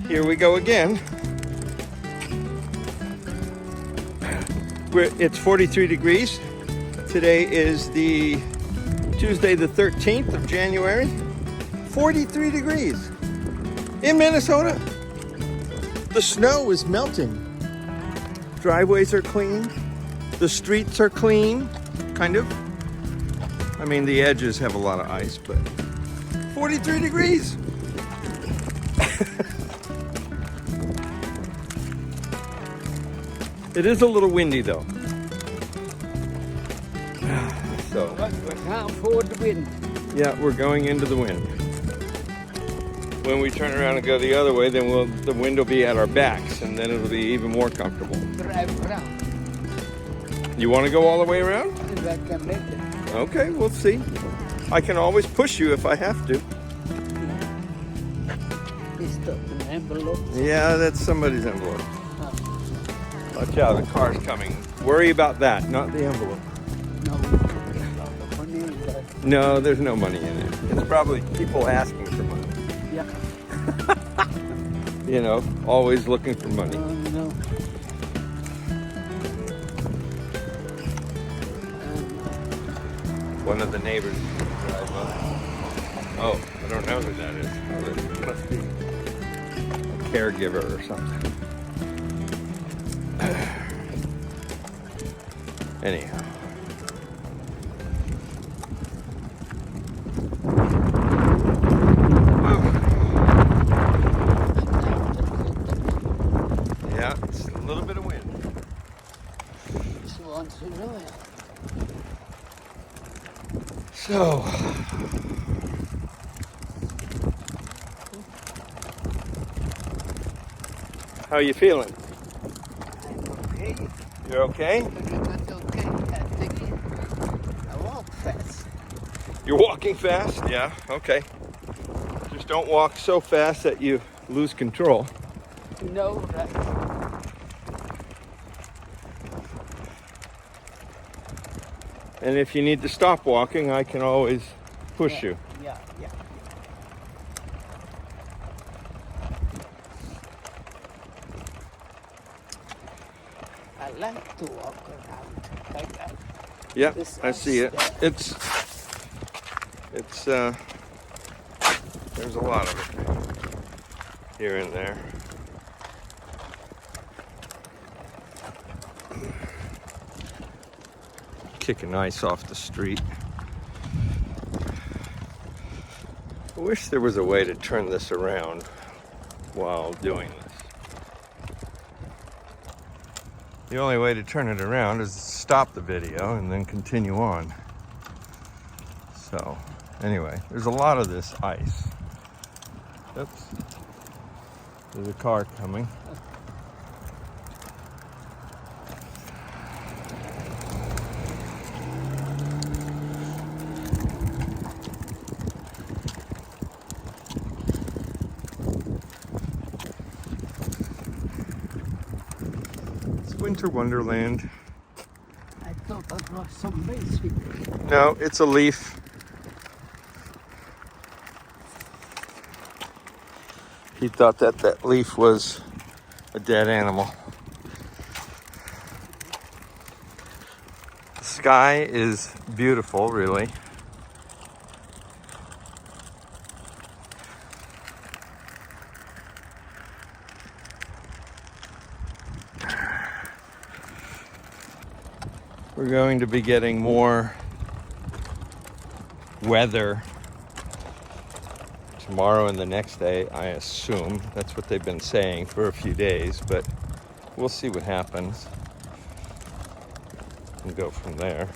Here we go again. It's 43 degrees. Today is the Tuesday the 13th of January. 43 degrees in Minnesota. The snow is melting. Driveways are clean. The streets are clean, kind of. I mean, the edges have a lot of ice, but 43 degrees. It is a little windy though. So, We can't afford the wind. yeah, we're going into the wind. When we turn around and go the other way, then the wind will be at our backs, and then it'll be even more comfortable. Drive around. You want to go all the way around? If I can make it. Okay, we'll see. I can always push you if I have to. Is that an envelope? Yeah, that's somebody's envelope. Watch out, the car's coming. Worry about that, not the envelope. No, there's a lot of money in there. No, there's no money in it. It's probably people asking for money. Yeah. You know, always looking for money. No. One of the neighbors drive by. Oh, I don't know who that is. Oh, it must be a caregiver or something. Anyhow. Yeah, it's a little bit of wind. Just want to know it. So, how are you feeling? I'm okay. You're okay? I'm not okay. I think I walk fast. You're walking fast? Yeah, okay. Just don't walk so fast that you lose control. No, right. And if you need to stop walking, I can always push you. Yeah. I like to walk around like that. Yeah, This I see it. ice It's there's a lot of it here and there. Kicking ice off the street. I wish there was a way to turn this around while doing this. The only way to turn it around is to stop the video and then continue on. So, anyway, there's a lot of this ice. Oops. There's a car coming. Winter Wonderland. I thought that was some basic. No, it's a leaf. He thought that leaf was a dead animal. The sky is beautiful, really. We're going to be getting more weather tomorrow and the next day, I assume. That's what they've been saying for a few days, but we'll see what happens and go from there.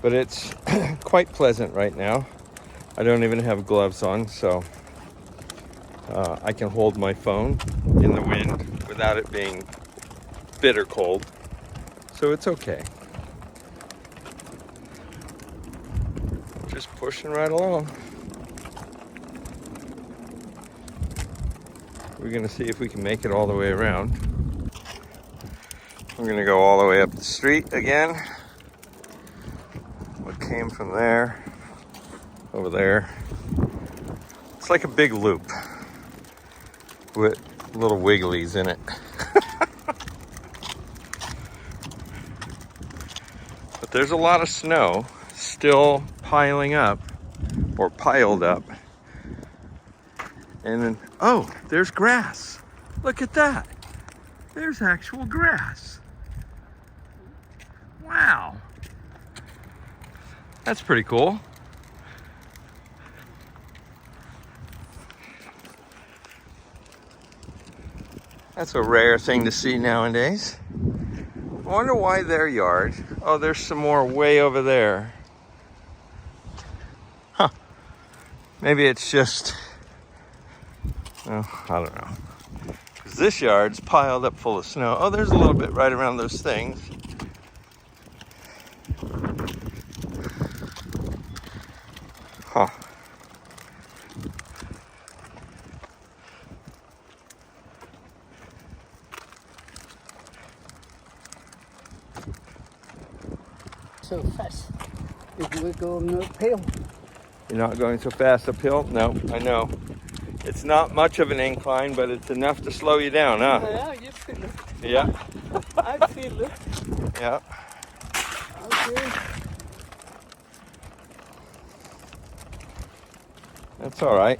But it's quite pleasant right now. I don't even have gloves on, so I can hold my phone in the wind without it being bitter cold. So it's okay. Just pushing right along. We're gonna see if we can make it all the way around. We're gonna go all the way up the street again. What came from there, over there, It's like a big loop with little wigglies in it. But there's a lot of snow still piling up, or piled up. And then, oh, there's grass. Look at that. There's actual grass. Wow. That's pretty cool. That's a rare thing to see nowadays. I wonder why their yard. Oh, there's some more way over there. Huh. Maybe it's just, oh, I don't know. Because this yard's piled up full of snow. Oh, there's a little bit right around those things. Huh. So fast. If we're going uphill. You're not going so fast uphill? No, I know. It's not much of an incline, but it's enough to slow you down, huh? Yeah, you feel it. Yeah. I feel it. Yeah. Okay. That's all right.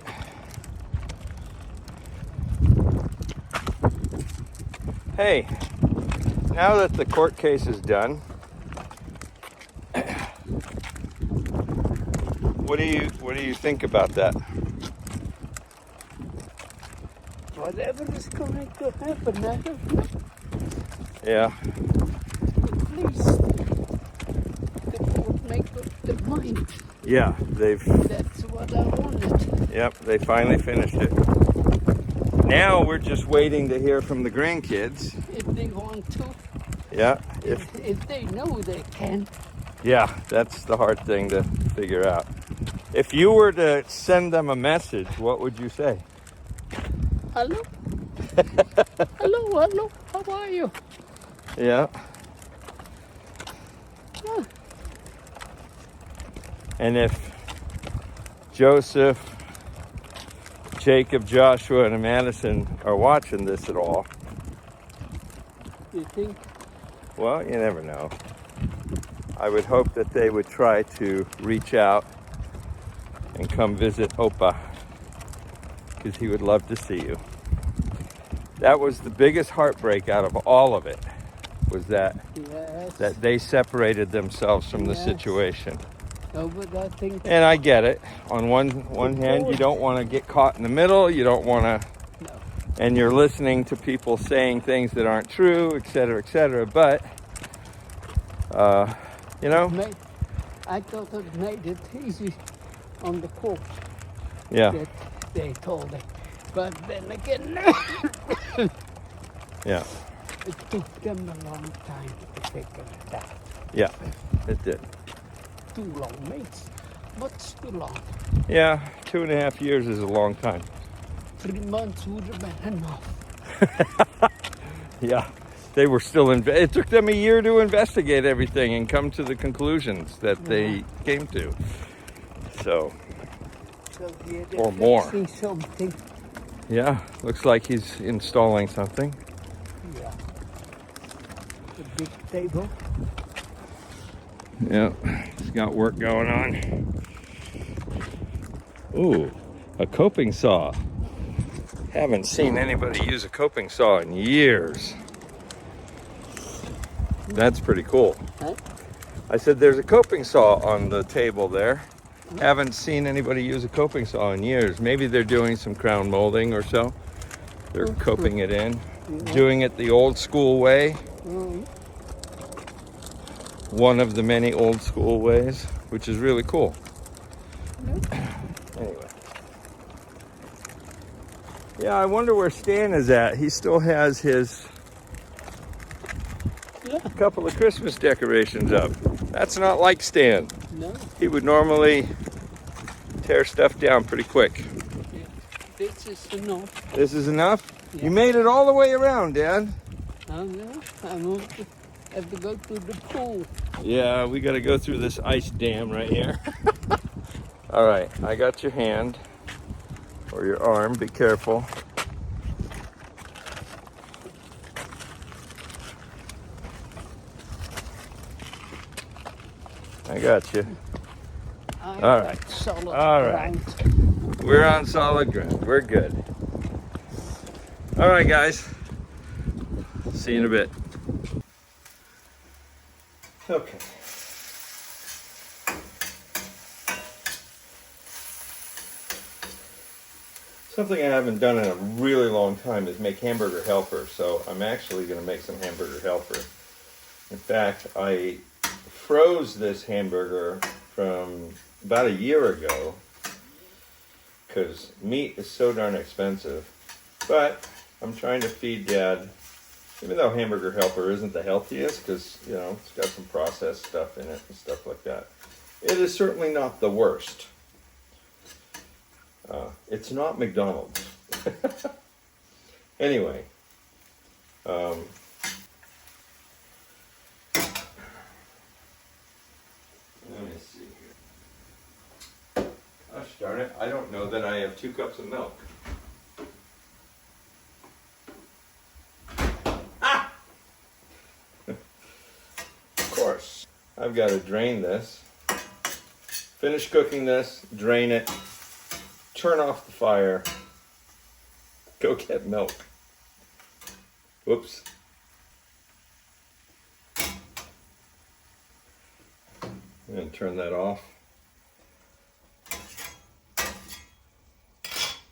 Hey, now that the court case is done, what do you think about that? Whatever is going to happen, I don't know. Yeah. At least the court make up their mind. Yeah, That's what I wanted. Yep, they finally finished it. Now we're just waiting to hear from the grandkids. If they want to. Yeah. If they know they can. Yeah, that's the hard thing to figure out. If you were to send them a message, what would you say? Hello? Hello, how are you? Yeah. Yeah. And if Joseph, Jacob, Joshua, and Madison are watching this at all, You think? well, you never know. I would hope that they would try to reach out and come visit Opa, because he would love to see you. That was the biggest heartbreak out of all of it, was that Yes. that they separated themselves from the Yes. situation. No, but I think And I get it. On one hand, you don't want to get caught in the middle. You don't want to, no. and you're listening to people saying things that aren't true, et cetera, et cetera. But, you know, I thought it made it easy on the court yeah, that they told it. But then again, yeah, it took them a long time to figure it out. yeah, it did. Too long, mates. Much too long. Yeah, 2.5 years is a long time. 3 months would have been enough. Yeah, they were still it took them a year to investigate everything and come to the conclusions that they came to. So, So Or more. fixing something. yeah, looks like he's installing something. Yeah. The big table. Yeah, he's got work going on. Ooh, a coping saw. Haven't seen anybody use a coping saw in years. That's pretty cool. Huh? I said there's a coping saw on the table there. Haven't seen anybody use a coping saw in years. Maybe they're doing some crown molding or so. They're coping it in. Doing it the old school way. Mm. One of the many old school ways, which is really cool. Anyway. Yeah, I wonder where Stan is at. He still has his couple of Christmas decorations up. That's not like Stan. No, He would normally tear stuff down pretty quick. this is enough. This is enough? Yeah. You made it all the way around, Dad. I know. I want to have to go to the pool. Yeah, we got to go through this ice dam right here. All right, I got your hand. or your arm. Be careful. I got you. All right. Solid All right. ground. We're on solid ground. We're good. All right, guys. See you in a bit. Okay. Something I haven't done in a really long time is make hamburger helper. So I'm actually going to make some hamburger helper. In fact, I froze this hamburger from about a year ago because meat is so darn expensive. But I'm trying to feed Dad, even though hamburger helper isn't the healthiest because, you know, it's got some processed stuff in it and stuff like that. It is certainly not the worst. It's not McDonald's. Anyway. Let me see here. Gosh darn it, I don't know that I have 2 cups of milk. Ah! Of course. I've got to drain this. Finish cooking this, drain it, turn off the fire, go get milk. Whoops. I'm going to turn that off.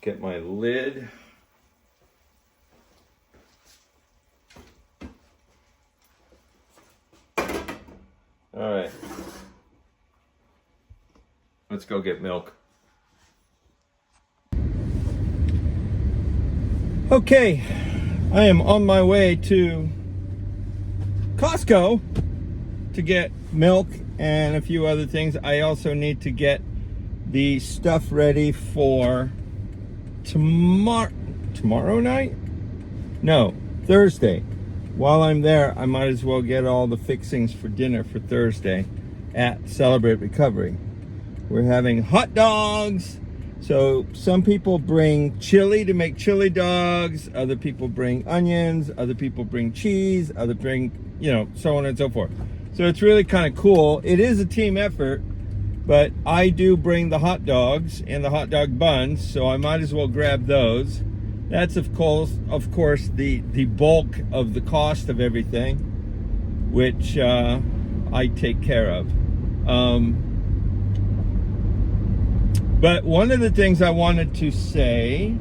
Get my lid. All right. Let's go get milk. Okay, I am on my way to Costco to get milk and a few other things. I also need to get the stuff ready for tomorrow night? No, Thursday. While I'm there, I might as well get all the fixings for dinner for Thursday at Celebrate Recovery. We're having hot dogs. So some people bring chili to make chili dogs, other people bring onions, other people bring cheese, other bring, you know, so on and so forth. So it's really kind of cool. It is a team effort, but I do bring the hot dogs and the hot dog buns, so I might as well grab those. That's of course the bulk of the cost of everything, which I take care of. But one of the things I wanted to say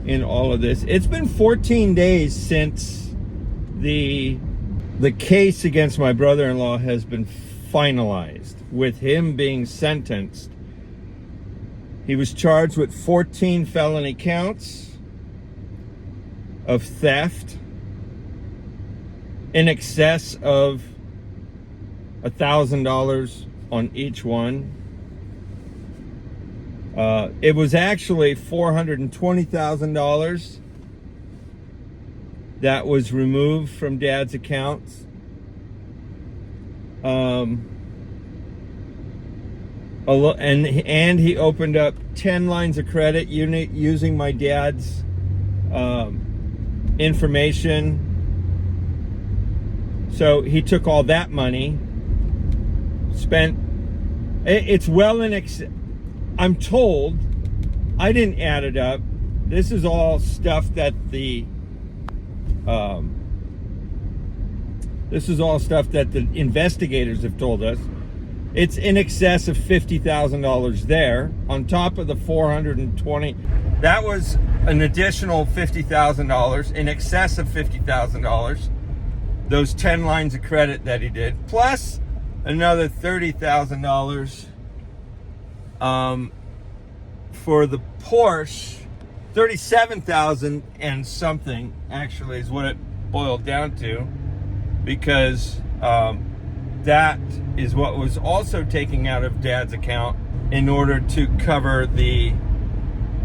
in all of this, it's been 14 days since the case against my brother-in-law has been finalized, with him being sentenced. He was charged with 14 felony counts of theft in excess of $1,000 on each one. It was actually $420,000 that was removed from Dad's accounts. And he opened up 10 lines of credit using my dad's information. So he took all that money, spent, it's well in excess. I'm told, I didn't add it up. This is all stuff that the investigators have told us. It's in excess of $50,000 there, on top of the $420. That was an additional $50,000, in excess of $50,000. Those 10 lines of credit that he did, plus another $30,000 for the Porsche. 37,000 and something actually is what it boiled down to, because that is what was also taken out of Dad's account in order to cover the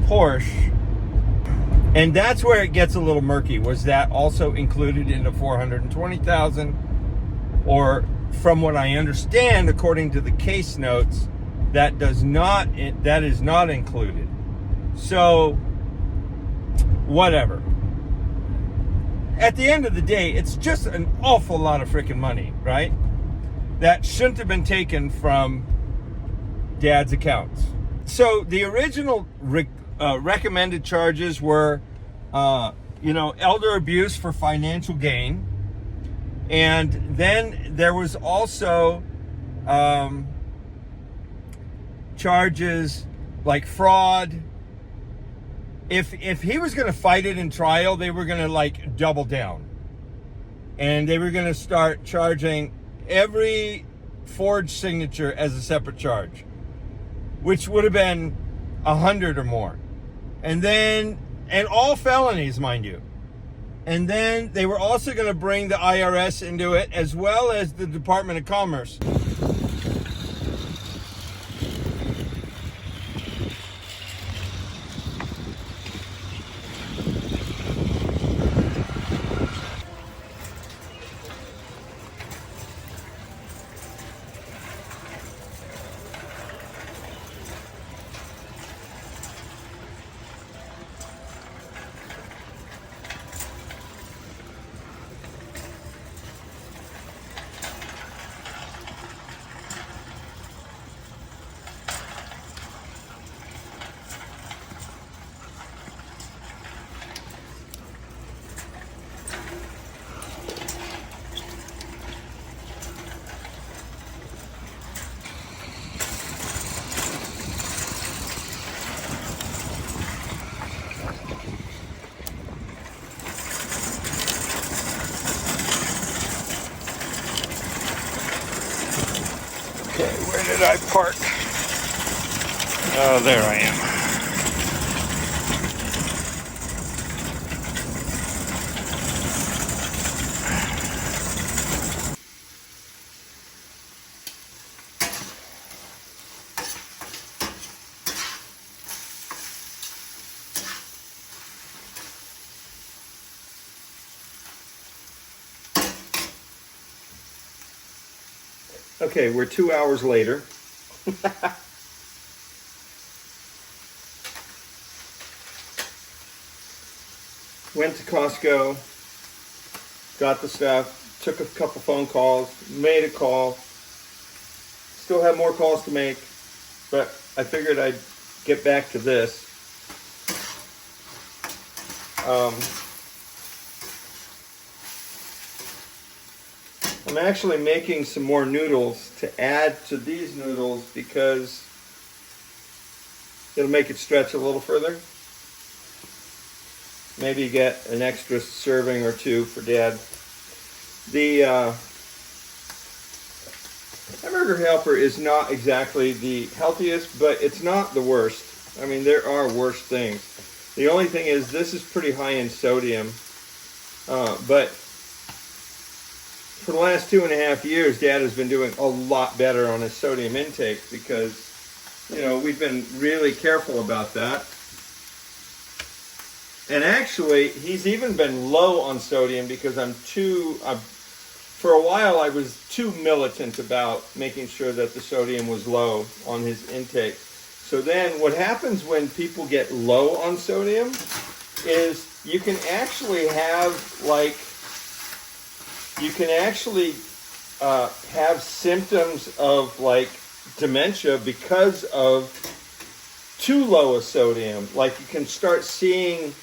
Porsche. And that's where it gets a little murky. Was that also included in the $420,000? Or from what I understand, according to the case notes, that is not included. So, whatever. At the end of the day, it's just an awful lot of freaking money, right? That shouldn't have been taken from Dad's accounts. So the original recommended charges were, elder abuse for financial gain. And then there was also charges like fraud. If he was going to fight it in trial, they were going to double down. And they were going to start charging every forged signature as a separate charge, which would have been 100 or more. And all felonies, mind you. And then they were also going to bring the IRS into it, as well as the Department of Commerce. Okay, where did I park? Oh, there I am. Okay, we're 2 hours later. Went to Costco, got the stuff, took a couple phone calls, made a call. Still have more calls to make, but I figured I'd get back to this. I'm actually making some more noodles to add to these noodles because it'll make it stretch a little further. Maybe get an extra serving or two for Dad. The Hamburger Helper is not exactly the healthiest, but it's not the worst. I mean, there are worse things. The only thing is this is pretty high in sodium, but for the last 2.5 years, Dad has been doing a lot better on his sodium intake because, we've been really careful about that. And actually, he's even been low on sodium because for a while I was too militant about making sure that the sodium was low on his intake. So then what happens when people get low on sodium is you can actually have have symptoms of dementia because of too low a sodium. Like you can start seeing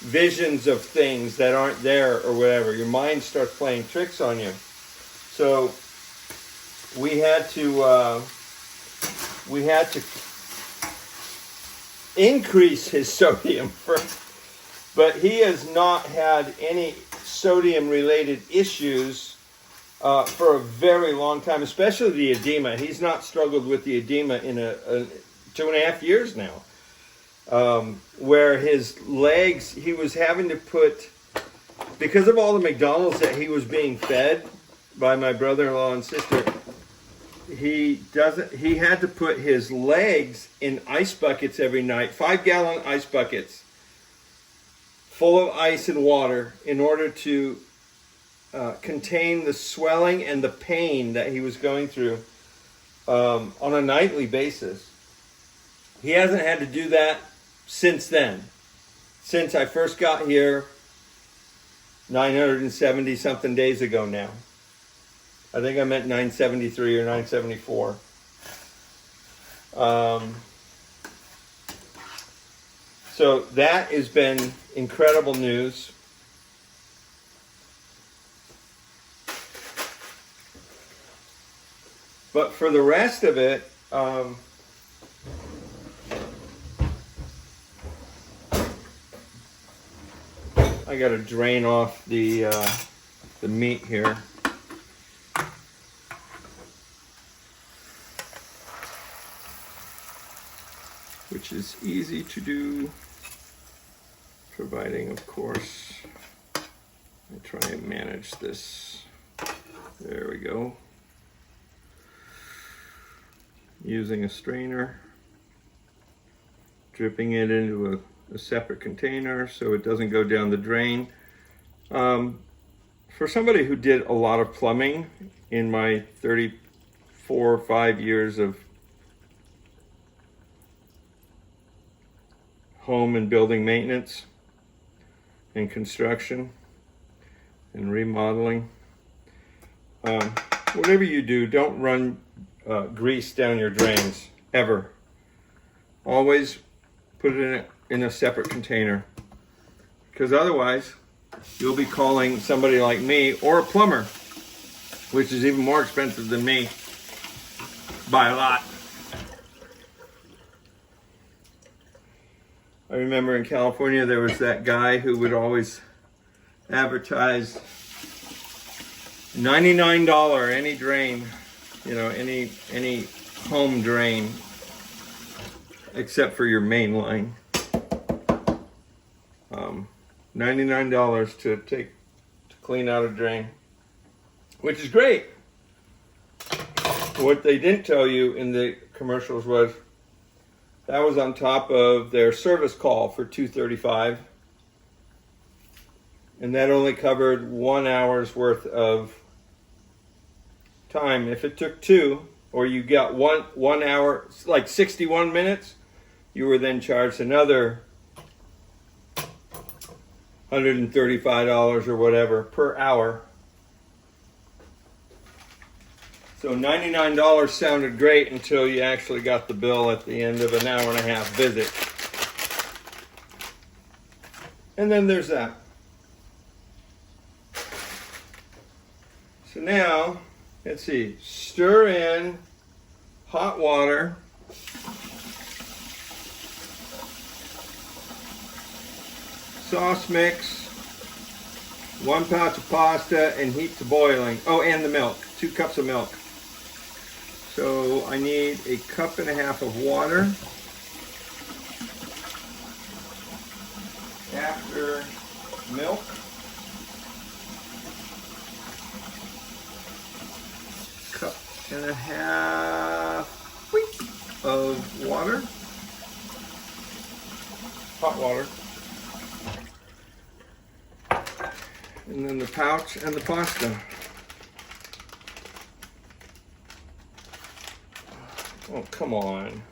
visions of things that aren't there or whatever. Your mind starts playing tricks on you. So we had to increase his sodium first. But he has not had any sodium related issues for a very long time, especially the edema. He's not struggled with the edema in a 2.5 years now. Where his legs, he was having to put, because of all the McDonald's that he was being fed by my brother-in-law and sister, he had to put his legs in ice buckets every night, 5-gallon ice buckets full of ice and water in order to contain the swelling and the pain that he was going through on a nightly basis. He hasn't had to do that since then. Since I first got here 970 something days ago now. I think I meant 973 or 974. So that has been incredible news. But for the rest of it, I got to drain off the meat here. Which is easy to do, providing, of course, I try and manage this. There we go. Using a strainer, dripping it into a separate container so it doesn't go down the drain. For somebody who did a lot of plumbing in my 34 or 5 years of home and building maintenance and construction and remodeling, whatever you do, don't run grease down your drains, ever. Always put it in a separate container, because otherwise you'll be calling somebody like me or a plumber, which is even more expensive than me by a lot. I remember in California there was that guy who would always advertise $99 any drain, you know, any home drain except for your main line. $99 to clean out a drain, which is great. What they didn't tell you in the commercials was that was on top of their service call for $235, and that only covered 1 hour's worth of time. If it took 2, or you got one hour, like 61 minutes, you were then charged another $135 or whatever per hour. So $99 sounded great until you actually got the bill at the end of an hour and a half visit. And then there's that. So now, let's see, stir in hot water. Sauce mix, 1 pouch of pasta, and heat to boiling. Oh, and the milk, 2 cups of milk. So I need 1.5 cups of water. After milk, cup and a half of water, hot water, and then the pouch and the pasta. Oh, come on.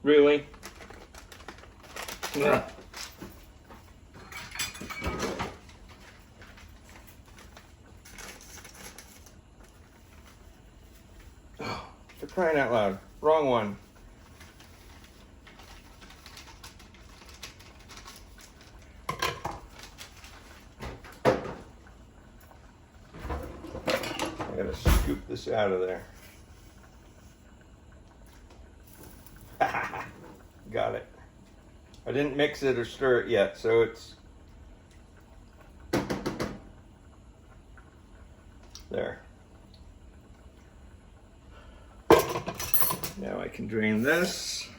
Really? Ugh. Oh, for crying out loud. Wrong one. I gotta scoop this out of there. Got it. I didn't mix it or stir it yet, so it's there. Now I can drain this.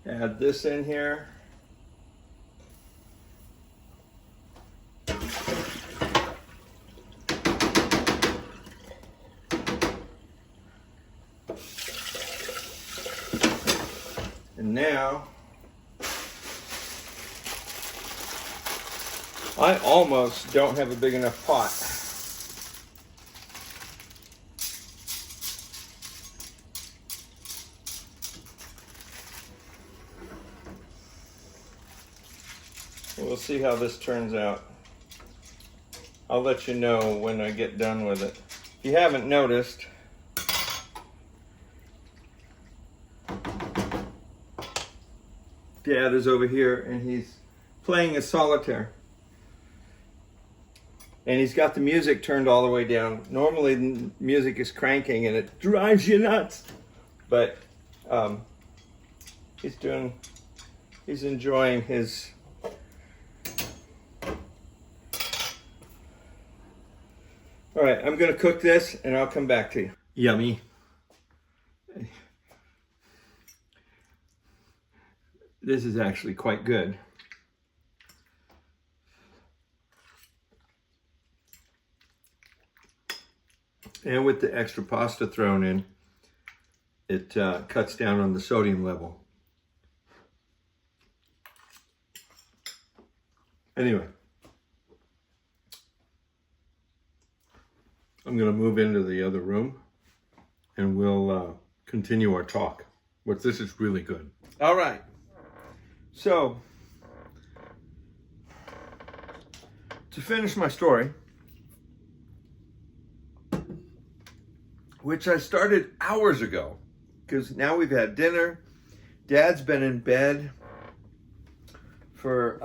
Add this in here. And now I almost don't have a big enough pot. We'll see how this turns out. I'll let you know when I get done with it. If you haven't noticed, Dad is over here and he's playing a solitaire. And he's got the music turned all the way down. Normally the music is cranking and it drives you nuts. But he's enjoying his All right, I'm gonna cook this and I'll come back to you. Yummy. This is actually quite good. And with the extra pasta thrown in, it cuts down on the sodium level. Anyway, I'm going to move into the other room and we'll continue our talk. But this is really good. All right. So, to finish my story, which I started hours ago, because now we've had dinner. Dad's been in bed for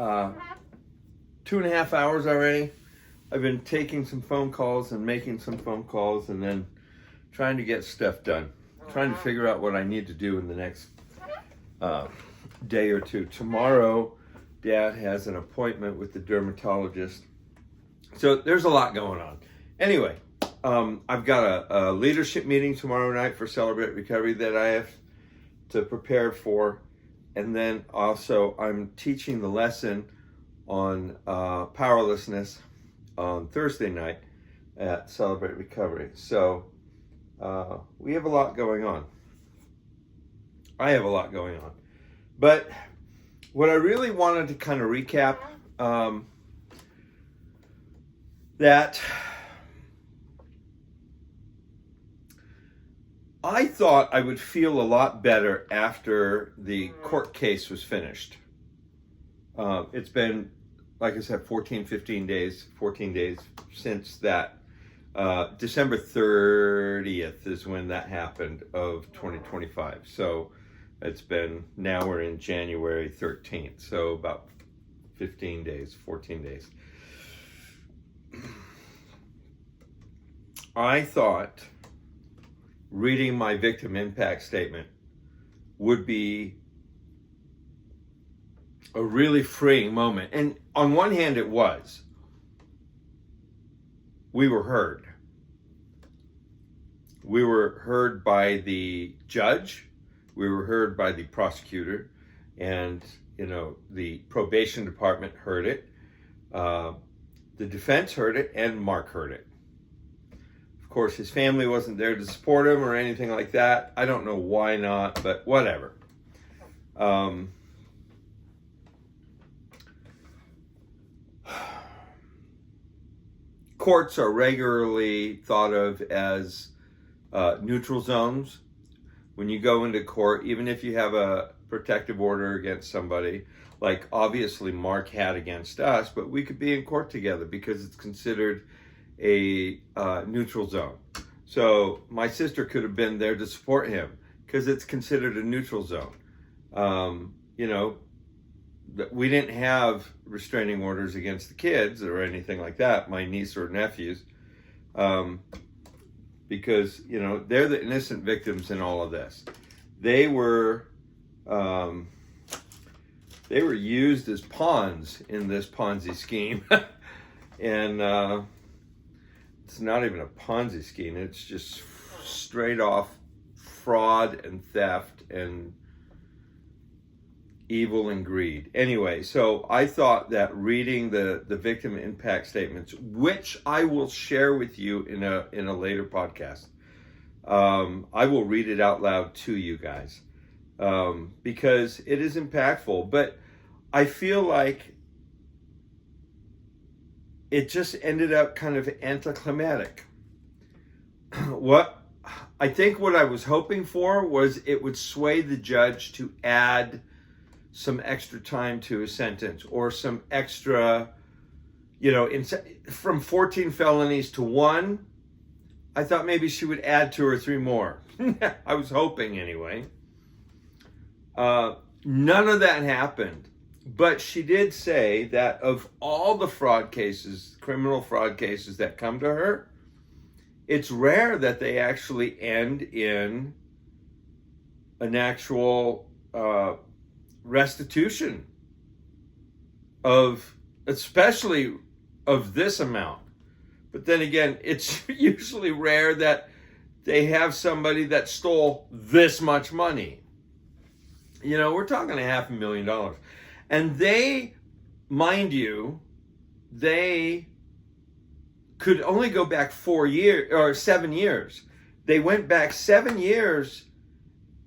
2.5 hours already. I've been taking some phone calls and making some phone calls and then trying to get stuff done. Trying to figure out what I need to do in the next day or two. Tomorrow, Dad has an appointment with the dermatologist. So there's a lot going on. Anyway, I've got a leadership meeting tomorrow night for Celebrate Recovery that I have to prepare for. And then also I'm teaching the lesson on powerlessness on Thursday night at Celebrate Recovery. So we have a lot going on. I have a lot going on. But what I really wanted to kind of recap, that I thought I would feel a lot better after the court case was finished. It's been, like I said, 14 days since that. December 30th is when that happened of 2025. So it's been, now we're in January 13th. So about 14 days. I thought reading my victim impact statement would be a really freeing moment. And on one hand, it was. We were heard. We were heard by the judge. We were heard by the prosecutor. And, you know, the probation department heard it. The defense heard it, and Mark heard it. Of course, his family wasn't there to support him or anything like that. I don't know why not, but whatever. Courts are regularly thought of as neutral zones. When you go into court, even if you have a protective order against somebody, like obviously Mark had against us, but we could be in court together because it's considered a neutral zone. So my sister could have been there to support him because it's considered a neutral zone. You know, we didn't have restraining orders against the kids or anything like that, my niece or nephews, because, you know, they're the innocent victims in all of this. They were used as pawns in this Ponzi scheme. And it's not even a Ponzi scheme. It's just straight off fraud and theft and evil and greed. Anyway, so I thought that reading the victim impact statements, which I will share with you in a later podcast, I will read it out loud to you guys. because it is impactful. But I feel like it just ended up kind of anticlimactic. What I was hoping for was it would sway the judge to add some extra time to a sentence, or some extra, from 14 felonies to 1. I thought maybe she would add 2 or 3 more. I was hoping anyway. None of that happened. But she did say that of all the fraud cases, criminal fraud cases that come to her, it's rare that they actually end in an actual restitution especially of this amount. But then again, it's usually rare that they have somebody that stole this much money. We're talking $500,000. And they, mind you, they could only go back 4 years or 7 years. They went back 7 years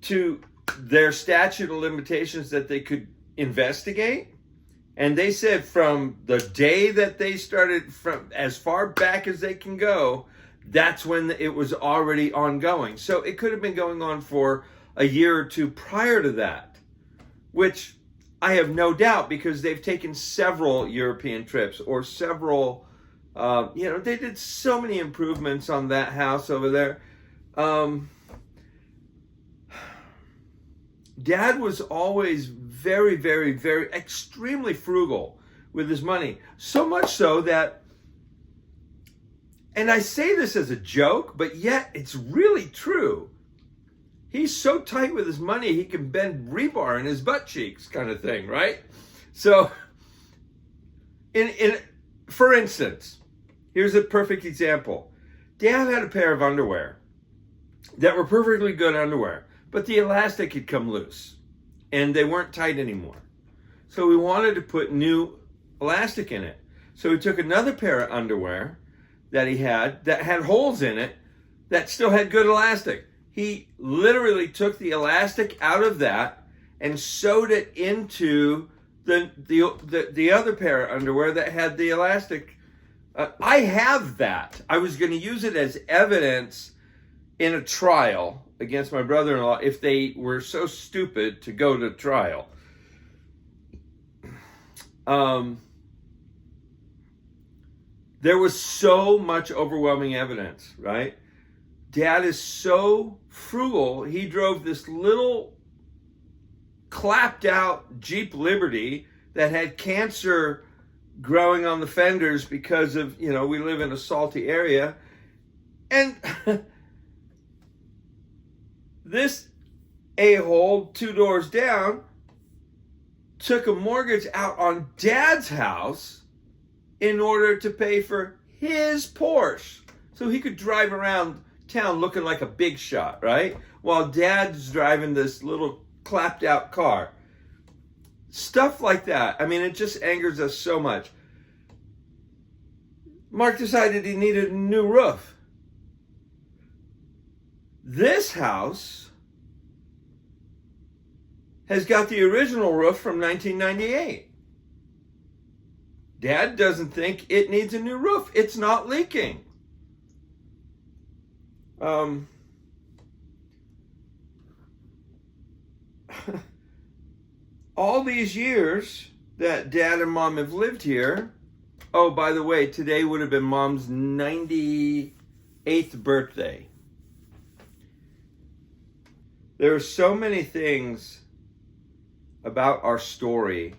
to their statute of limitations that they could investigate. And they said from the day that they started, from as far back as they can go, that's when it was already ongoing. So it could have been going on for a year or 2 prior to that, which I have no doubt, because they've taken several European trips, or several, they did so many improvements on that house over there. Dad was always very, very, very extremely frugal with his money. So much so that, and I say this as a joke, but yet it's really true. He's so tight with his money, he can bend rebar in his butt cheeks, kind of thing, right? So, for instance, here's a perfect example. Dad had a pair of underwear that were perfectly good underwear, but the elastic had come loose and they weren't tight anymore. So we wanted to put new elastic in it. So we took another pair of underwear that he had that had holes in it that still had good elastic. He literally took the elastic out of that and sewed it into the other pair of underwear that had the elastic. I have that. I was going to use it as evidence in a trial against my brother-in-law if they were so stupid to go to trial. There was so much overwhelming evidence, right? Dad is so frugal, he drove this little clapped out Jeep Liberty that had cancer growing on the fenders because of, we live in a salty area. And this a-hole 2 doors down took a mortgage out on Dad's house in order to pay for his Porsche, so he could drive around town looking like a big shot, right? While Dad's driving this little clapped out car. Stuff like that. I mean, it just angers us so much. Mark decided he needed a new roof. This house has got the original roof from 1998. Dad doesn't think it needs a new roof. It's not leaking. All these years that Dad and Mom have lived here, oh, by the way, today would have been Mom's 98th birthday. There are so many things about our story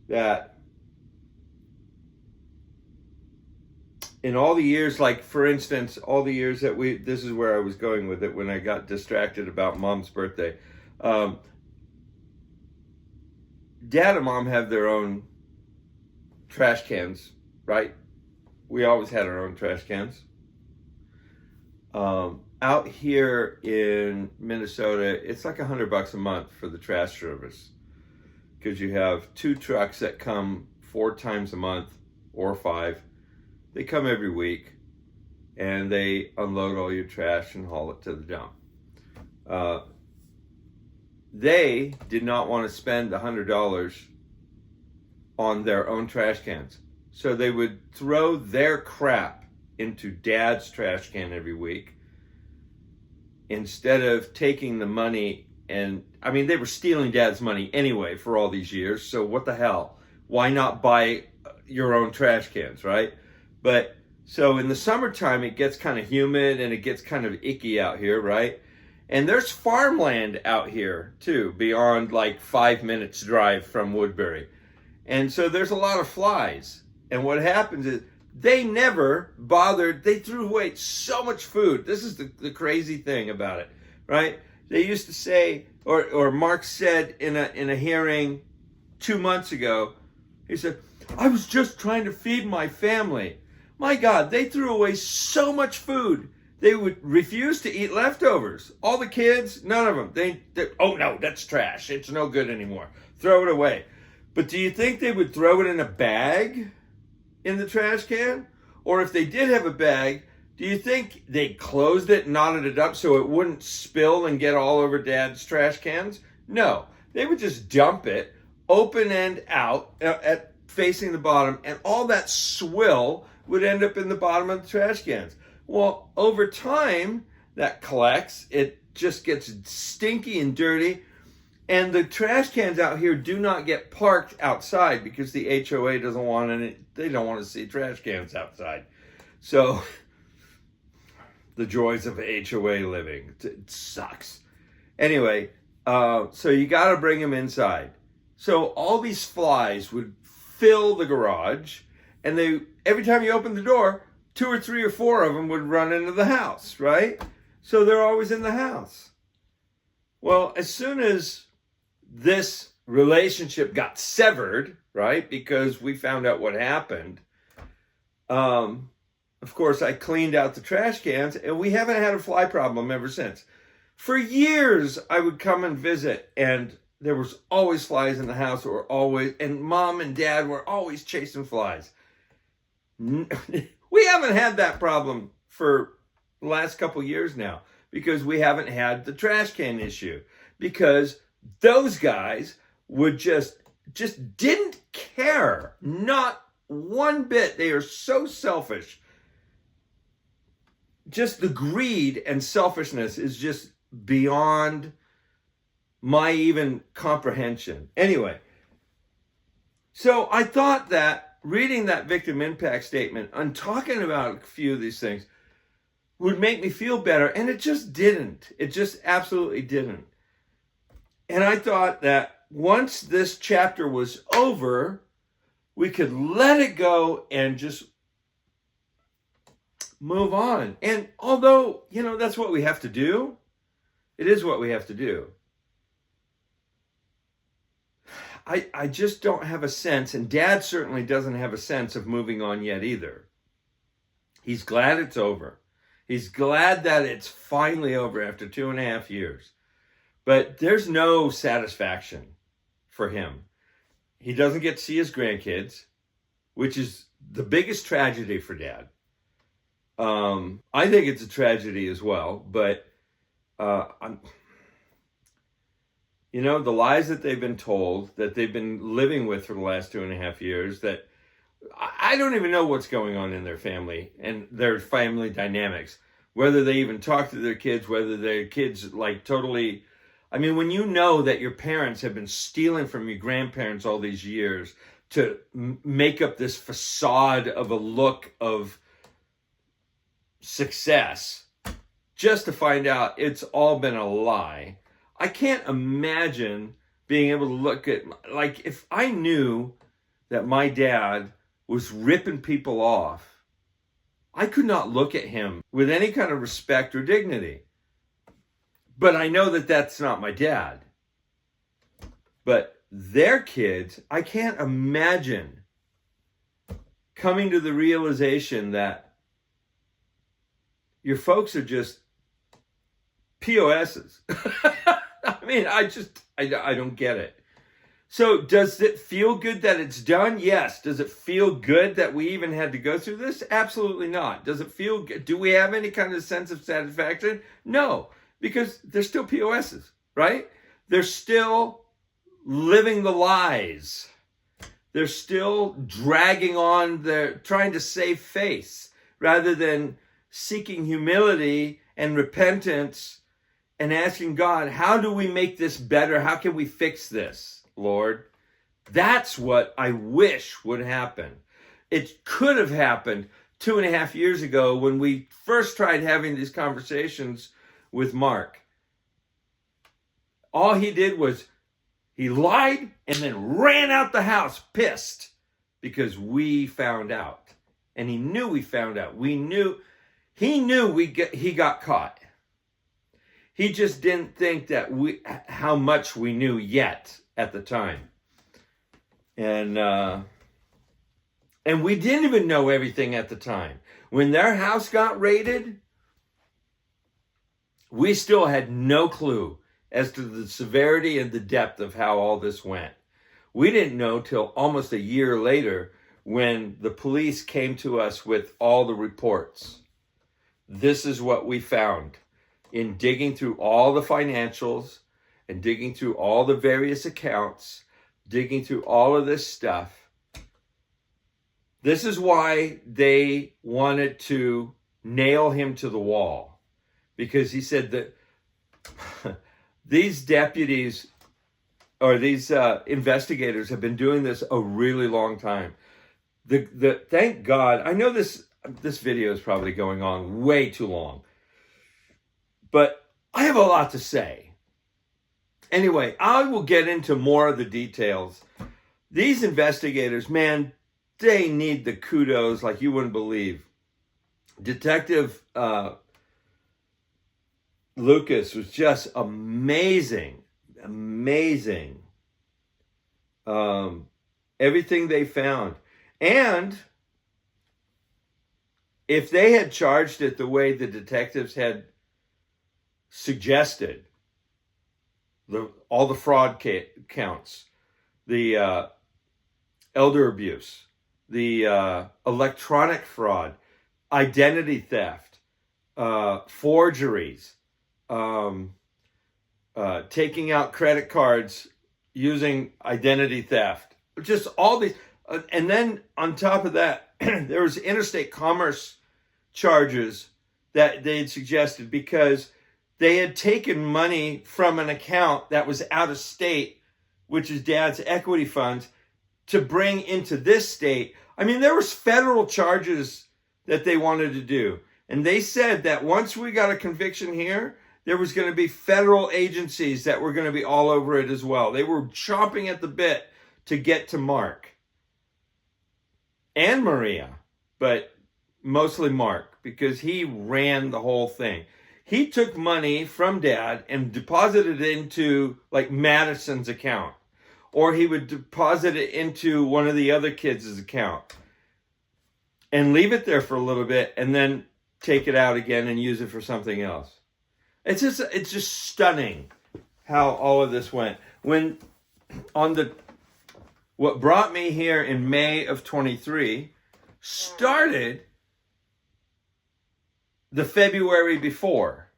that in all the years, like for instance, all the years that this is where I was going with it when I got distracted about Mom's birthday. Dad and Mom have their own trash cans, right? We always had our own trash cans. Out here in Minnesota, it's like $100 a month for the trash service, because you have 2 trucks that come 4 times a month or 5. They come every week and they unload all your trash and haul it to the dump. they did not want to spend the $100 on their own trash cans. So they would throw their crap into Dad's trash can every week instead of taking the money. And I mean, they were stealing Dad's money anyway for all these years. So what the hell? Why not buy your own trash cans, right? But so in the summertime, it gets kind of humid and it gets kind of icky out here, right? And there's farmland out here too, beyond like 5 minutes drive from Woodbury. And so there's a lot of flies. And what happens is they never bothered. They threw away so much food. This is the crazy thing about it, right? They used to say, or Mark said in a hearing 2 months ago, he said, I was just trying to feed my family. My God, they threw away so much food. They would refuse to eat leftovers. All the kids, none of them. They oh no, that's trash. It's no good anymore. Throw it away. But do you think they would throw it in a bag in the trash can? Or if they did have a bag, do you think they closed it and knotted it up so it wouldn't spill and get all over Dad's trash cans? No, they would just dump it open end out at facing the bottom, and all that swill would end up in the bottom of the trash cans. Well, over time, that collects. It just gets stinky and dirty. And the trash cans out here do not get parked outside because the HOA doesn't want any, they don't want to see trash cans outside. So, the joys of HOA living. It sucks. Anyway, so you got to bring them inside. So all these flies would fill the garage, and they every time you open the door, 2 or 3 or 4 of them would run into the house, right? So they're always in the house. Well, as soon as this relationship got severed, right, because we found out what happened, of course, I cleaned out the trash cans, and we haven't had a fly problem ever since. For years, I would come and visit, and there was always flies in the house, and Mom and Dad were always chasing flies. We haven't had that problem for the last couple years now because we haven't had the trash can issue, because those guys would just didn't care, not one bit. They are so selfish. Just the greed and selfishness is just beyond my even comprehension. Anyway, so I thought that reading that victim impact statement and talking about a few of these things would make me feel better, and it just didn't. It just absolutely didn't. And I thought that once this chapter was over, we could let it go and just move on. And although, that's what we have to do, it is what we have to do. I just don't have a sense, and Dad certainly doesn't have a sense of moving on yet either. He's glad it's over. He's glad that it's finally over after 2.5 years. But there's no satisfaction for him. He doesn't get to see his grandkids, which is the biggest tragedy for Dad. I think it's a tragedy as well, but the lies that they've been told, that they've been living with for the last 2.5 years, that I don't even know what's going on in their family and their family dynamics, whether they even talk to their kids, whether their kids totally, when you know that your parents have been stealing from your grandparents all these years to make up this facade of a look of success, just to find out it's all been a lie. I can't imagine being able to look at, if I knew that my dad was ripping people off, I could not look at him with any kind of respect or dignity. But I know that that's not my dad. But their kids, I can't imagine coming to the realization that your folks are just POSs. I don't get it. So does it feel good that it's done? Yes. Does it feel good that we even had to go through this? Absolutely not. Does it feel good? Do we have any kind of sense of satisfaction? No, because they're still POSs, right? they're still living the lies. They're still dragging on, they're trying to save face rather than seeking humility and repentance and asking God, how do we make this better? How can we fix this, Lord? That's what I wish would happen. It could have happened 2.5 years ago when we first tried having these conversations with Mark. All he did was he lied and then ran out the house pissed because we found out. And he knew we found out. He knew he got caught. He just didn't think that how much we knew yet at the time. And we didn't even know everything at the time. When their house got raided, we still had no clue as to the severity and the depth of how all this went. We didn't know till almost a year later when the police came to us with all the reports. This is what we found in digging through all the financials and digging through all the various accounts, digging through all of this stuff. This is why they wanted to nail him to the wall, because he said that these deputies or these investigators have been doing this a really long time. Thank God, I know this video is probably going on way too long, but I have a lot to say. Anyway, I will get into more of the details. These investigators, man, they need the kudos like you wouldn't believe. Detective Lucas was just amazing. Everything they found. And if they had charged it the way the detectives had suggested, all the fraud counts, the elder abuse, the electronic fraud, identity theft, forgeries, taking out credit cards using identity theft, just all these. And then on top of that, there was interstate commerce charges that they had suggested because they had taken money from an account that was out of state, which is Dad's equity funds, to bring into this state. I mean, there was federal charges that they wanted to do. And they said that once we got a conviction here, there was going to be federal agencies that were going to be all over it as well. They were chomping at the bit to get to Mark and Maria, but mostly Mark, because he ran the whole thing. He took money from Dad and deposited it into like Madison's account, or he would deposit it into one of the other kids' account and leave it there for a little bit and then take it out again and use it for something else. It's just stunning how all of this went. What brought me here in May of 23 started the February before,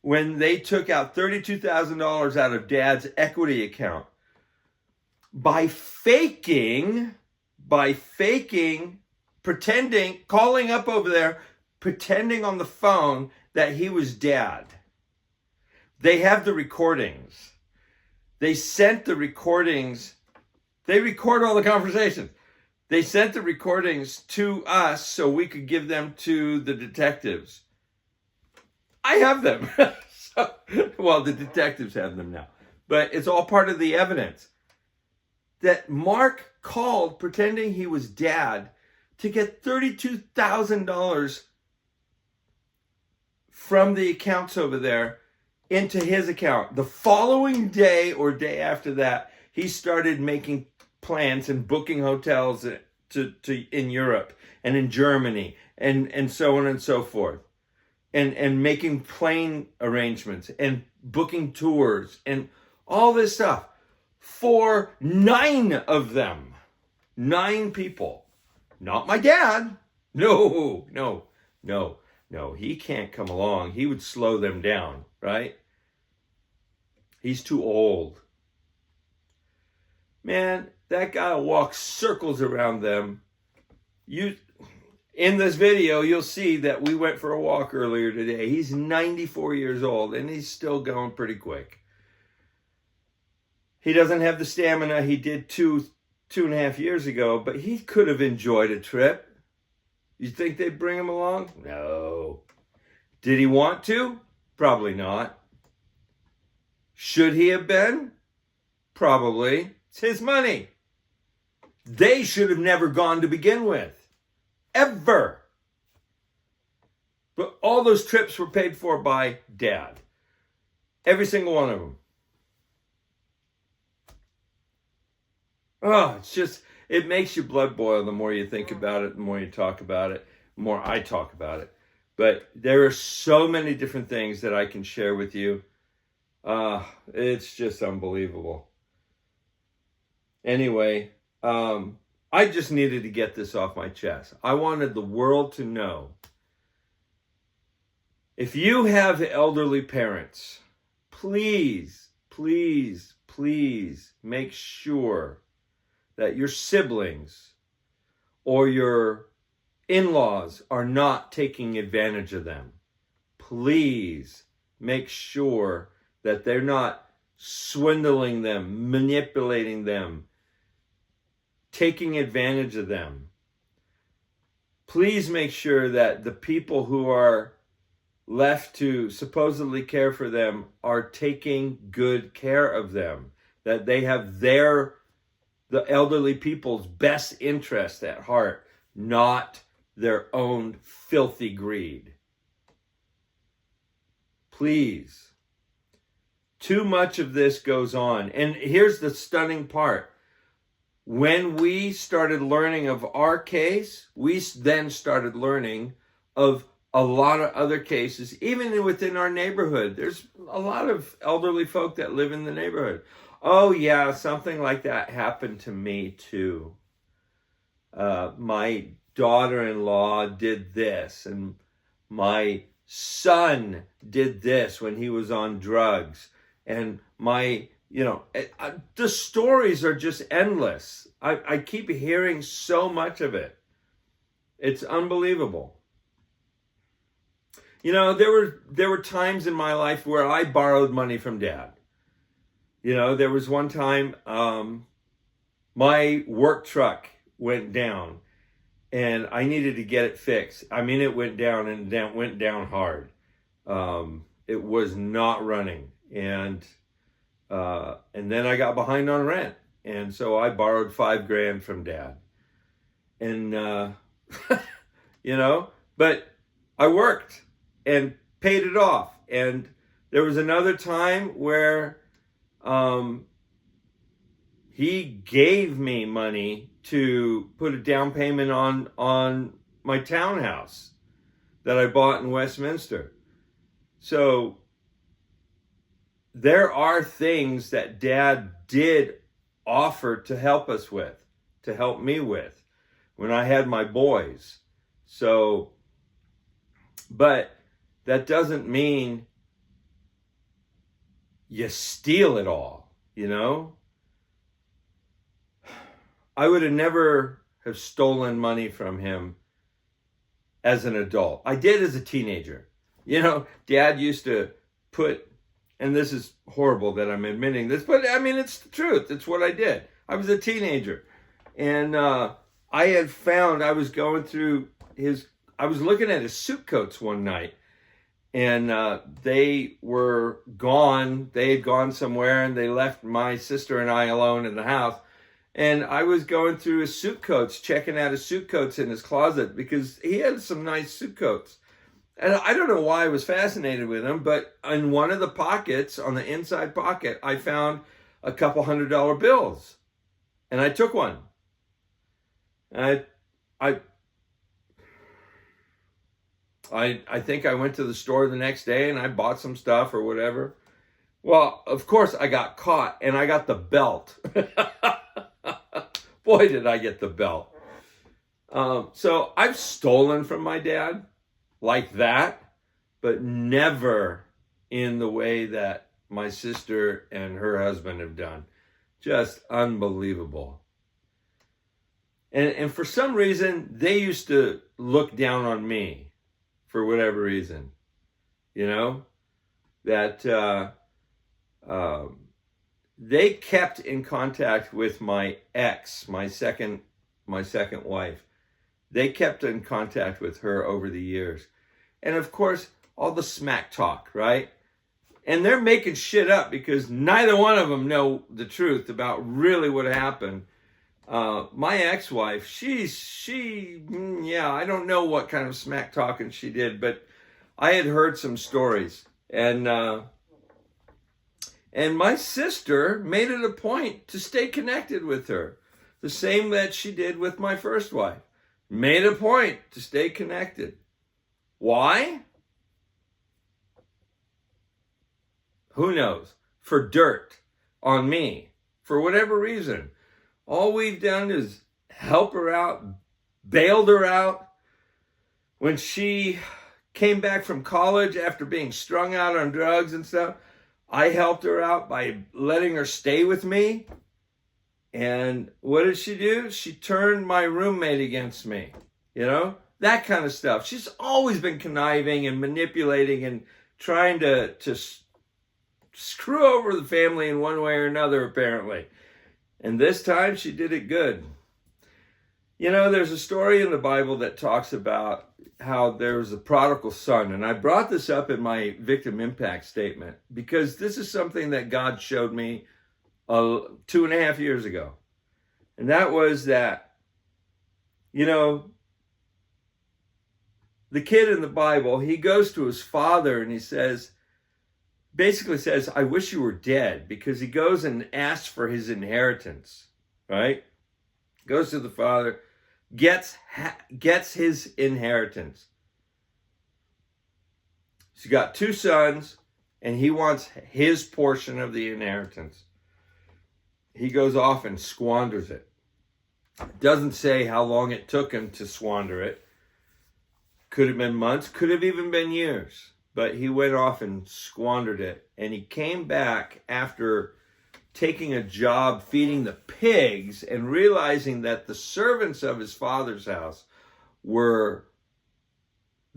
when they took out $32,000 out of Dad's equity account by faking, pretending, calling up over there, pretending on the phone that he was Dad. They have the recordings. They sent the recordings. They record all the conversations. They sent the recordings to us so we could give them to the detectives. I have them. Well, the detectives have them now. But it's all part of the evidence. That Mark called pretending he was Dad to get $32,000 from the accounts over there into his account. The following day or day after that, he started making plans and booking hotels in Europe and in Germany and so on and so forth, and making plane arrangements and booking tours and all this stuff for 9 of them. 9 people. Not my dad. No. He can't come along. He would slow them down, right? He's too old. Man, that guy walks circles around them. In this video, you'll see that we went for a walk earlier today. He's 94 years old, and he's still going pretty quick. He doesn't have the stamina he did two and a half years ago, but he could have enjoyed a trip. You think they'd bring him along? No. Did he want to? Probably not. Should he have been? Probably. It's his money. They should have never gone to begin with. Ever. But all those trips were paid for by Dad. Every single one of them. Oh, it's just, it makes your blood boil the more you think about it, the more you talk about it, the more I talk about it. But there are so many different things that I can share with you. It's just unbelievable. Anyway, I just needed to get this off my chest. I wanted the world to know. If you have elderly parents, please, please, please make sure that your siblings or your in-laws are not taking advantage of them. Please make sure that they're not swindling them, manipulating them, taking advantage of them. Please make sure that the people who are left to supposedly care for them are taking good care of them, that they have the elderly people's best interest at heart, not their own filthy greed. Please. Too much of this goes on. And here's the stunning part. When we started learning of our case, we then started learning of a lot of other cases, even within our neighborhood. There's a lot of elderly folk that live in the neighborhood. Oh yeah, something like that happened to me too. My daughter-in-law did this, and my son did this when he was on drugs. And the stories are just endless. I keep hearing so much of it. It's unbelievable. There were times in my life where I borrowed money from Dad. There was one time my work truck went down and I needed to get it fixed. I mean, it went down and went down hard. It was not running. And then I got behind on rent. And so I borrowed $5,000 from Dad. And, but I worked and paid it off. And there was another time where he gave me money to put a down payment on my townhouse that I bought in Westminster. So there are things that Dad did offer to help us with, to help me with when I had my boys. So, but that doesn't mean you steal it all, I would have never have stolen money from him as an adult. I did as a teenager. Dad used to put, and this is horrible that I'm admitting this, but I mean, it's the truth. It's what I did. I was a teenager. And I had found, I was going through I was looking at his suit coats one night. And they were gone. They had gone somewhere and they left my sister and I alone in the house. And I was going through his suit coats, checking out his suit coats in his closet because he had some nice suit coats. And I don't know why I was fascinated with them, but in one of the pockets, on the inside pocket, I found a couple $100 bills. And I took one. And I think I went to the store the next day and I bought some stuff or whatever. Well, of course I got caught and I got the belt. Boy, did I get the belt. So I've stolen from my dad like that, but never in the way that my sister and her husband have done. Just unbelievable. And for some reason, they used to look down on me for whatever reason. You know, that they kept in contact with my ex, my second wife. They kept in contact with her over the years. And of course, all the smack talk, right? And they're making shit up because neither one of them know the truth about really what happened. My ex-wife, I don't know what kind of smack talking she did, but I had heard some stories. And my sister made it a point to stay connected with her. The same that she did with my first wife. Made a point to stay connected. Why? Who knows? For dirt on me. For whatever reason. All we've done is help her out, bailed her out. When she came back from college after being strung out on drugs and stuff, I helped her out by letting her stay with me. And what did she do? She turned my roommate against me. You know? That kind of stuff. She's always been conniving and manipulating and trying to screw over the family in one way or another, apparently. And this time she did it good. You know, there's a story in the Bible that talks about how there was a prodigal son. And I brought this up in my victim impact statement because this is something that God showed me 2.5 years ago. And that was that, you know, the kid in the Bible, he goes to his father and he basically says, I wish you were dead, because he goes and asks for his inheritance, right? Goes to the father, gets his inheritance. He's got 2 sons, and he wants his portion of the inheritance. He goes off and squanders it. Doesn't say how long it took him to squander it. Could have been months, could have even been years. But he went off and squandered it. And he came back after taking a job feeding the pigs and realizing that the servants of his father's house the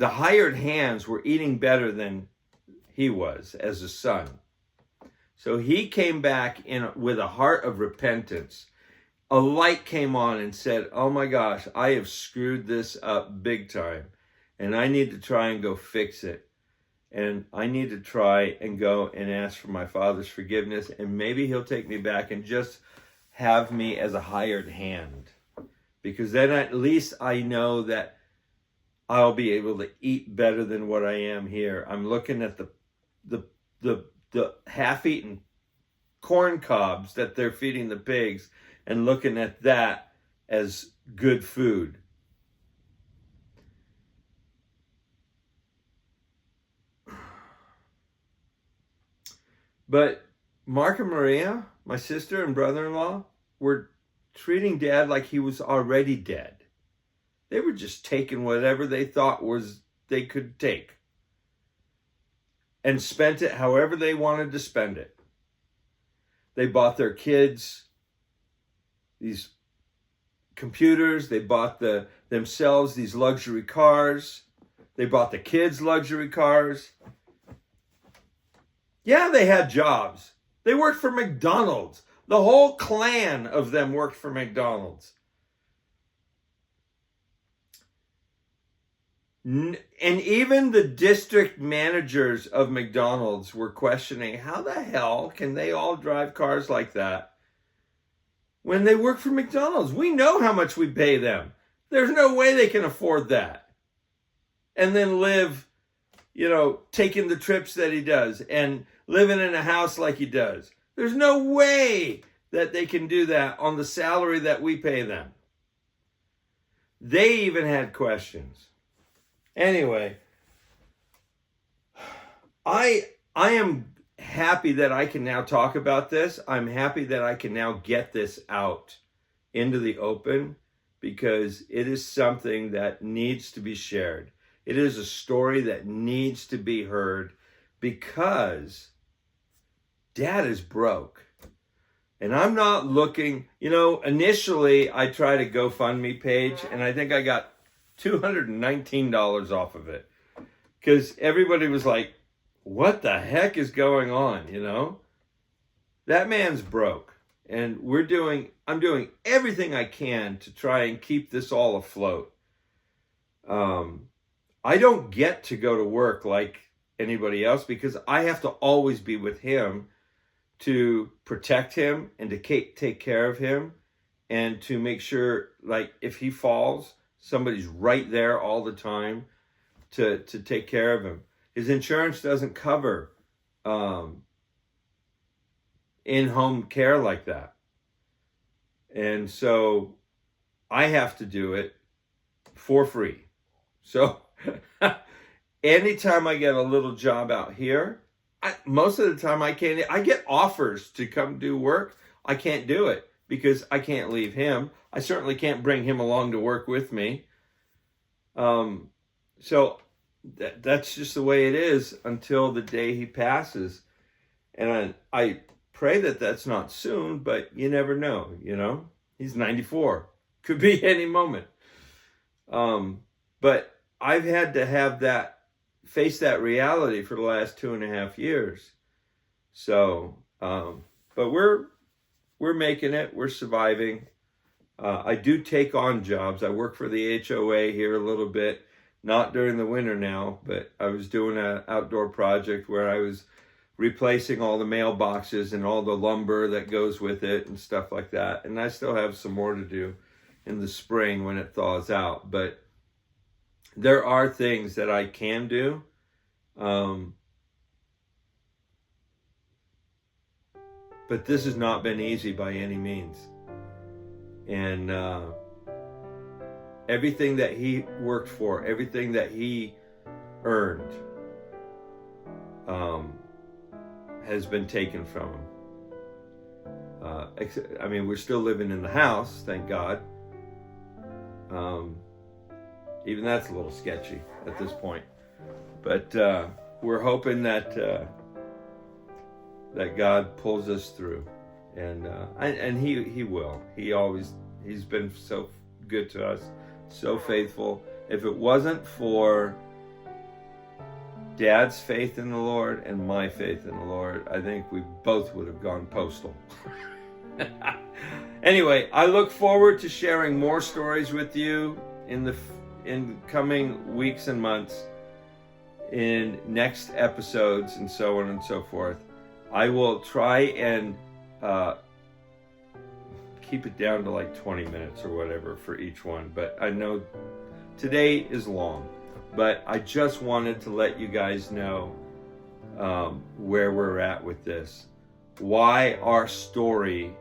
hired hands were eating better than he was as a son. So he came back with a heart of repentance. A light came on and said, oh my gosh, I have screwed this up big time. And I need to try and go fix it. And I need to try and go and ask for my father's forgiveness. And maybe he'll take me back and just have me as a hired hand. Because then at least I know that I'll be able to eat better than what I am here. I'm looking at the half-eaten corn cobs that they're feeding the pigs and looking at that as good food. But Mark and Maria, my sister and brother-in-law, were treating Dad like he was already dead. They were just taking whatever they thought they could take and spent it however they wanted to spend it. They bought their kids these computers. They bought themselves these luxury cars. They bought the kids luxury cars. Yeah, they had jobs. They worked for McDonald's. The whole clan of them worked for McDonald's. And even the district managers of McDonald's were questioning, how the hell can they all drive cars like that when they work for McDonald's? We know how much we pay them. There's no way they can afford that. And then live, taking the trips that he does and living in a house like he does. There's no way that they can do that on the salary that we pay them. They even had questions. Anyway, I am happy that I can now talk about this. I'm happy that I can now get this out into the open because it is something that needs to be shared. It is a story that needs to be heard because Dad is broke. And I'm not looking, initially I tried a GoFundMe page and I think I got $219 off of it. Because everybody was like, what the heck is going on, That man's broke. And I'm doing everything I can to try and keep this all afloat. I don't get to go to work like anybody else because I have to always be with him to protect him and to take care of him and to make sure, like, if he falls, somebody's right there all the time to take care of him. His insurance doesn't cover in-home care like that. And so I have to do it for free. So anytime I get a little job out here, most of the time I can't. I get offers to come do work. I can't do it because I can't leave him. I certainly can't bring him along to work with me. So that's just the way it is until the day he passes. And I pray that that's not soon, but you never know, He's 94. Could be any moment. But I've had to face that reality for the last 2.5 years. So, but we're making it. We're surviving. I do take on jobs. I work for the HOA here a little bit, not during the winter now, but I was doing an outdoor project where I was replacing all the mailboxes and all the lumber that goes with it and stuff like that. And I still have some more to do in the spring when it thaws out. But there are things that I can do. But this has not been easy by any means. And everything that he worked for, everything that he earned, has been taken from him. We're still living in the house, thank God. Even that's a little sketchy at this point. But we're hoping that that God pulls us through, and He will. He's been so good to us, so faithful. If it wasn't for Dad's faith in the Lord and my faith in the Lord, I think we both would have gone postal. Anyway, I look forward to sharing more stories with you in coming weeks and months, in next episodes, and so on and so forth. I will try and keep it down to like 20 minutes or whatever for each one, but I know today is long. But I just wanted to let you guys know where we're at with this. Why our story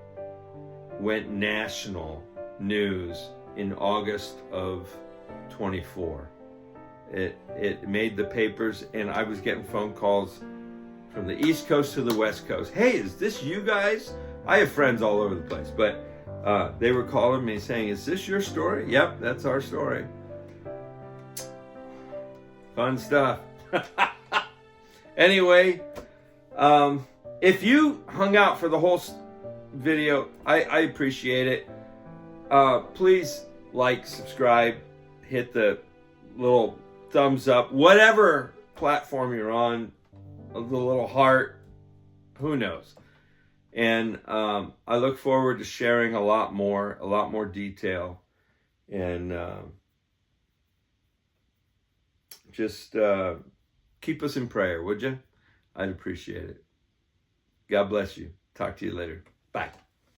went national news in August of 24. It made the papers, and I was getting phone calls from the East Coast to the West Coast. Hey, is this you guys? I have friends all over the place, but they were calling me saying, is this your story? Yep, that's our story. Fun stuff. Anyway, if you hung out for the whole video, I appreciate it. Please like, subscribe, hit the little thumbs up, whatever platform you're on, the little heart, who knows. And I look forward to sharing a lot more detail, and just keep us in prayer, would you? I'd appreciate it. God bless you. Talk to you later. Bye.